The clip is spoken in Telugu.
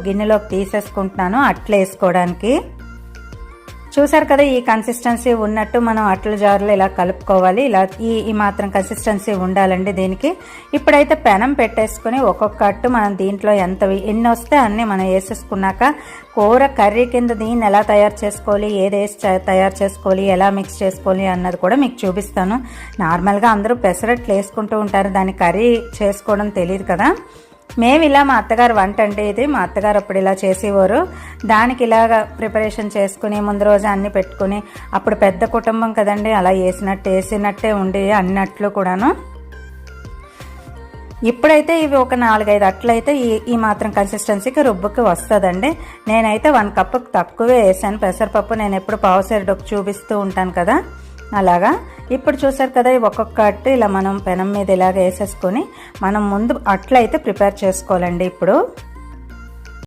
గిన్నెలోకి తీసేసుకుంటున్నాను అట్లు వేసుకోవడానికి. చూసారు కదా, ఈ కన్సిస్టెన్సీ ఉన్నట్టు మనం అట్ల జారులో ఇలా కలుపుకోవాలి. ఇలా ఈ మాత్రం కన్సిస్టెన్సీ ఉండాలండి దీనికి. ఇప్పుడైతే పెనం పెట్టేసుకుని ఒక్కొక్క అట్టు మనం దీంట్లో ఎన్ని వస్తే అన్ని మనం వేసేసుకున్నాక కూర కర్రీ కింద దీన్ని ఎలా తయారు చేసుకోవాలి, ఏది వేసి తయారు చేసుకోవాలి, ఎలా మిక్స్ చేసుకోవాలి అన్నది కూడా మీకు చూపిస్తాను. నార్మల్గా అందరూ పెసరట్లు వేసుకుంటూ ఉంటారు, దాన్ని కర్రీ చేసుకోవడం తెలియదు కదా. మేము ఇలా మా అత్తగారు వంట అంటే ఇది మా అత్తగారు అప్పుడు ఇలా చేసేవారు. దానికి ఇలాగ ప్రిపరేషన్ చేసుకుని ముందు రోజు అన్ని పెట్టుకుని, అప్పుడు పెద్ద కుటుంబం కదండి, అలా వేసినట్టే ఉండి అన్నట్లు కూడాను. ఇప్పుడైతే ఇవి ఒక 4-5 అట్లయితే ఈ మాత్రం కన్సిస్టెన్సీకి రుబ్బుకి వస్తుందండి. నేనైతే 1 కప్పుకి తక్కువే వేసాను పెసరపప్పు. నేను ఎప్పుడు పావుసేరు డొక్కు చూపిస్తూ ఉంటాను కదా, అలాగా. ఇప్పుడు చూసారు కదా, ఒక్కొక్క అట్టు ఇలా మనం పెనం మీద ఇలాగ వేసేసుకొని మనం ముందు అట్లయితే ప్రిపేర్ చేసుకోవాలండి. ఇప్పుడు